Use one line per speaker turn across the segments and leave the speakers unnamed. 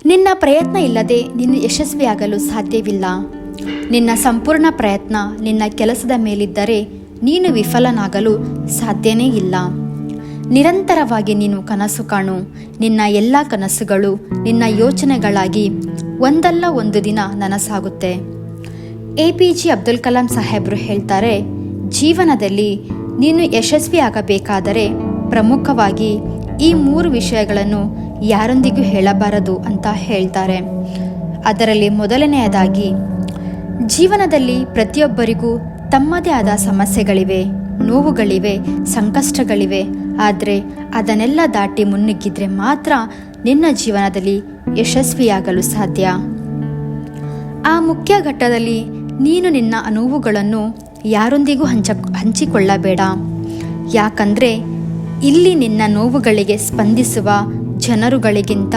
ನಿನ್ನ ಪ್ರಯತ್ನ ಇಲ್ಲದೆ ನೀನು ಯಶಸ್ವಿಯಾಗಲು ಸಾಧ್ಯವಿಲ್ಲ. ನಿನ್ನ ಸಂಪೂರ್ಣ ಪ್ರಯತ್ನ ನಿನ್ನ ಕೆಲಸದ ಮೇಲಿದ್ದರೆ ನೀನು ವಿಫಲನಾಗಲು ಸಾಧ್ಯನೇ ಇಲ್ಲ. ನಿರಂತರವಾಗಿ ನೀನು ಕನಸು ಕಾಣು. ನಿನ್ನ ಎಲ್ಲ ಕನಸುಗಳು ನಿನ್ನ ಯೋಚನೆಗಳಾಗಿ ಒಂದಲ್ಲ ಒಂದು ದಿನ ನನಸಾಗುತ್ತೆ. APJ ಅಬ್ದುಲ್ ಕಲಾಂ ಸಾಹೇಬರು ಹೇಳ್ತಾರೆ, ಜೀವನದಲ್ಲಿ ನೀನು ಯಶಸ್ವಿಯಾಗಬೇಕಾದರೆ ಪ್ರಮುಖವಾಗಿ ಈ 3 ವಿಷಯಗಳನ್ನು ಯಾರೊಂದಿಗೂ ಹೇಳಬಾರದು ಅಂತ ಹೇಳ್ತಾರೆ. ಅದರಲ್ಲಿ ಮೊದಲನೆಯದಾಗಿ, ಜೀವನದಲ್ಲಿ ಪ್ರತಿಯೊಬ್ಬರಿಗೂ ತಮ್ಮದೇ ಆದ ಸಮಸ್ಯೆಗಳಿವೆ, ನೋವುಗಳಿವೆ, ಸಂಕಷ್ಟಗಳಿವೆ. ಆದರೆ ಅದನ್ನೆಲ್ಲ ದಾಟಿ ಮುನ್ನುಗ್ಗಿದ್ರೆ ಮಾತ್ರ ನಿನ್ನ ಜೀವನದಲ್ಲಿ ಯಶಸ್ವಿಯಾಗಲು ಸಾಧ್ಯ. ಆ ಮುಖ್ಯ ಘಟ್ಟದಲ್ಲಿ ನೀನು ನಿನ್ನ ನೋವುಗಳನ್ನು ಯಾರೊಂದಿಗೂ ಹಂಚಿಕೊಳ್ಳಬೇಡ. ಯಾಕಂದರೆ ಇಲ್ಲಿ ನಿನ್ನ ನೋವುಗಳಿಗೆ ಸ್ಪಂದಿಸುವ ಜನರುಗಳಿಗಿಂತ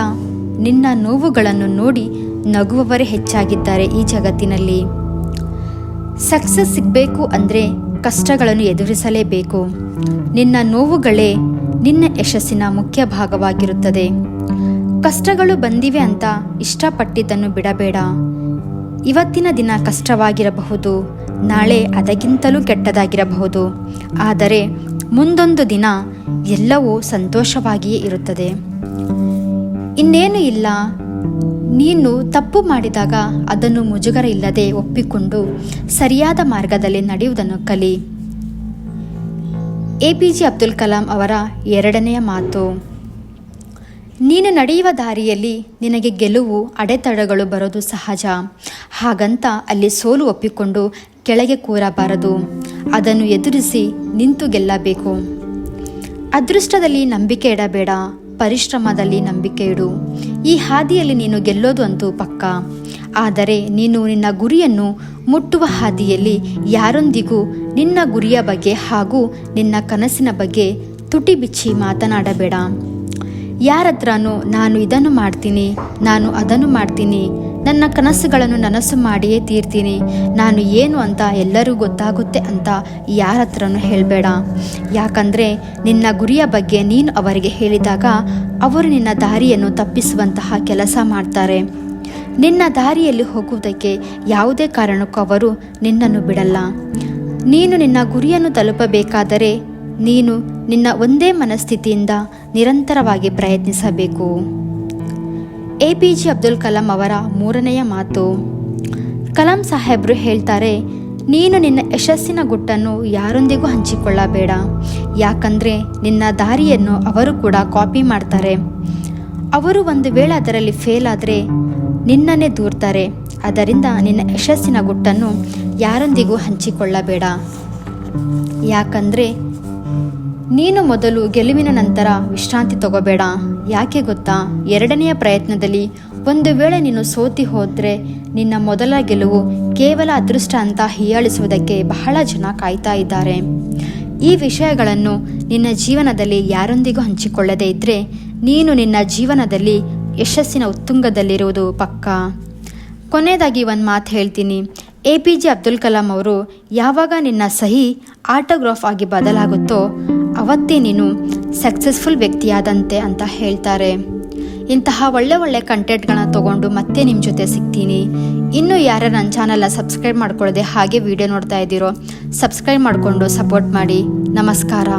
ನಿನ್ನ ನೋವುಗಳನ್ನು ನೋಡಿ ನಗುವವರೇ ಹೆಚ್ಚಾಗಿದ್ದಾರೆ ಈ ಜಗತ್ತಿನಲ್ಲಿ. ಸಕ್ಸಸ್ ಸಿಗಬೇಕು ಅಂದರೆ ಕಷ್ಟಗಳನ್ನು ಎದುರಿಸಲೇಬೇಕು. ನಿನ್ನ ನೋವುಗಳೇ ನಿನ್ನ ಯಶಸ್ಸಿನ ಮುಖ್ಯ ಭಾಗವಾಗಿರುತ್ತದೆ. ಕಷ್ಟಗಳು ಬಂದಿವೆ ಅಂತ ಇಷ್ಟಪಟ್ಟಿದ್ದನ್ನು ಬಿಡಬೇಡ. ಇವತ್ತಿನ ದಿನ ಕಷ್ಟವಾಗಿರಬಹುದು, ನಾಳೆ ಅದಕ್ಕಿಂತಲೂ ಕೆಟ್ಟದಾಗಿರಬಹುದು. ಆದರೆ ಮುಂದೊಂದು ದಿನ ಎಲ್ಲವೂ ಸಂತೋಷವಾಗಿಯೇ ಇರುತ್ತದೆ. ಇನ್ನೇನು ಇಲ್ಲ, ನೀನು ತಪ್ಪು ಮಾಡಿದಾಗ ಅದನ್ನು ಮುಜುಗರ ಇಲ್ಲದೆ ಒಪ್ಪಿಕೊಂಡು ಸರಿಯಾದ ಮಾರ್ಗದಲ್ಲಿ ನಡೆಯುವುದನ್ನು ಕಲಿ. APJ ಅಬ್ದುಲ್ ಕಲಾಂ ಅವರ 2ನೆಯ ಮಾತು, ನೀನು ನಡೆಯುವ ದಾರಿಯಲ್ಲಿ ನಿನಗೆ ಗೆಲುವು ಅಡೆತಡೆಗಳು ಬರೋದು ಸಹಜ. ಹಾಗಂತ ಅಲ್ಲಿ ಸೋಲು ಒಪ್ಪಿಕೊಂಡು ಕೆಳಗೆ ಕೂರಬಾರದು. ಅದನ್ನು ಎದುರಿಸಿ ನಿಂತು ಗೆಲ್ಲಬೇಕು. ಅದೃಷ್ಟದಲ್ಲಿ ನಂಬಿಕೆ ಇಡಬೇಡ, ಪರಿಶ್ರಮದಲ್ಲಿ ನಂಬಿಕೆ ಇಡು. ಈ ಹಾದಿಯಲ್ಲಿ ನೀನು ಗೆಲ್ಲೋದು ಅಂತೂ ಪಕ್ಕ. ಆದರೆ ನೀನು ನಿನ್ನ ಗುರಿಯನ್ನು ಮುಟ್ಟುವ ಹಾದಿಯಲ್ಲಿ ಯಾರೊಂದಿಗೂ ನಿನ್ನ ಗುರಿಯ ಬಗ್ಗೆ ಹಾಗೂ ನಿನ್ನ ಕನಸಿನ ಬಗ್ಗೆ ತುಟಿ ಬಿಚ್ಚಿ ಮಾತನಾಡಬೇಡ. ಯಾರತ್ರನೂ ನಾನು ಇದನ್ನು ಮಾಡ್ತೀನಿ, ನಾನು ಅದನ್ನು ಮಾಡ್ತೀನಿ, ನನ್ನ ಕನಸುಗಳನ್ನು ನನಸು ಮಾಡಿಯೇ ತೀರ್ತೀನಿ, ನಾನು ಏನು ಅಂತ ಎಲ್ಲರಿಗೂ ಗೊತ್ತಾಗುತ್ತೆ ಅಂತ ಯಾರ ಹತ್ರನೂ ಹೇಳಬೇಡ. ಯಾಕಂದರೆ ನಿನ್ನ ಗುರಿಯ ಬಗ್ಗೆ ನೀನು ಅವರಿಗೆ ಹೇಳಿದಾಗ ಅವರು ನಿನ್ನ ದಾರಿಯನ್ನು ತಪ್ಪಿಸುವಂತಹ ಕೆಲಸ ಮಾಡ್ತಾರೆ. ನಿನ್ನ ದಾರಿಯಲ್ಲಿ ಹೋಗುವುದಕ್ಕೆ ಯಾವುದೇ ಕಾರಣಕ್ಕೂ ಅವರು ನಿನ್ನನ್ನು ಬಿಡಲ್ಲ. ನೀನು ನಿನ್ನ ಗುರಿಯನ್ನು ತಲುಪಬೇಕಾದರೆ ನೀನು ನಿನ್ನ ಒಂದೇ ಮನಸ್ಥಿತಿಯಿಂದ ನಿರಂತರವಾಗಿ ಪ್ರಯತ್ನಿಸಬೇಕು. APJ ಅಬ್ದುಲ್ ಕಲಾಂ ಅವರ 3ನೆಯ ಮಾತು, ಕಲಾಂ ಸಾಹೇಬರು ಹೇಳ್ತಾರೆ, ನೀನು ನಿನ್ನ ಯಶಸ್ಸಿನ ಗುಟ್ಟನ್ನು ಯಾರೊಂದಿಗೂ ಹಂಚಿಕೊಳ್ಳಬೇಡ. ಯಾಕಂದರೆ ನಿನ್ನ ದಾರಿಯನ್ನು ಅವರು ಕೂಡ ಕಾಪಿ ಮಾಡ್ತಾರೆ. ಅವರು ಒಂದು ವೇಳೆ ಅದರಲ್ಲಿ ಫೇಲ್ ಆದರೆ ನಿನ್ನನ್ನೇ ದೂರ್ತಾರೆ. ಅದರಿಂದ ನಿನ್ನ ಯಶಸ್ಸಿನ ಗುಟ್ಟನ್ನು ಯಾರೊಂದಿಗೂ ಹಂಚಿಕೊಳ್ಳಬೇಡ. ಯಾಕಂದರೆ ನೀನು ಮೊದಲು ಗೆಲುವಿನ ನಂತರ ವಿಶ್ರಾಂತಿ ತಗೋಬೇಡ. ಯಾಕೆ ಗೊತ್ತಾ, 2ನೆಯ ಪ್ರಯತ್ನದಲ್ಲಿ ಒಂದು ವೇಳೆ ನೀನು ಸೋತಿ ಹೋದರೆ ನಿನ್ನ ಮೊದಲ ಗೆಲುವು ಕೇವಲ ಅದೃಷ್ಟ ಅಂತ ಹೀಯಾಳಿಸುವುದಕ್ಕೆ ಬಹಳ ಜನ ಕಾಯ್ತಾ ಇದ್ದಾರೆ. ಈ ವಿಷಯಗಳನ್ನು ನಿನ್ನ ಜೀವನದಲ್ಲಿ ಯಾರೊಂದಿಗೂ ಹಂಚಿಕೊಳ್ಳದೇ ಇದ್ದರೆ ನೀನು ನಿನ್ನ ಜೀವನದಲ್ಲಿ ಯಶಸ್ಸಿನ ಉತ್ತುಂಗದಲ್ಲಿರುವುದು ಪಕ್ಕ. ಕೊನೆಯದಾಗಿ ಒಂದು ಮಾತು ಹೇಳ್ತೀನಿ, APJ ಅಬ್ದುಲ್ ಕಲಾಂ ಅವರು ಯಾವಾಗ ನಿನ್ನ ಸಹಿ ಆಟೋಗ್ರಾಫ್ ಆಗಿ ಬದಲಾಗುತ್ತೋ ಅವತ್ತೇ ನೀನು ಸಕ್ಸಸ್ಫುಲ್ ವ್ಯಕ್ತಿಯಾದಂತೆ ಅಂತ ಹೇಳ್ತಾರೆ. ಇಂತಹ ಒಳ್ಳೆ ಕಂಟೆಂಟ್ಗಳನ್ನ ತೊಗೊಂಡು ಮತ್ತೆ ನಿಮ್ಮ ಜೊತೆ ಸಿಗ್ತೀನಿ. ಇನ್ನೂ ಯಾರು ನನ್ನ ಚಾನಲ್ನ ಸಬ್ಸ್ಕ್ರೈಬ್ ಮಾಡ್ಕೊಳ್ಳದೆ ಹಾಗೆ ವಿಡಿಯೋ ನೋಡ್ತಾ ಇದ್ದೀರೋ ಸಬ್ಸ್ಕ್ರೈಬ್ ಮಾಡಿಕೊಂಡು ಸಪೋರ್ಟ್ ಮಾಡಿ. ನಮಸ್ಕಾರ.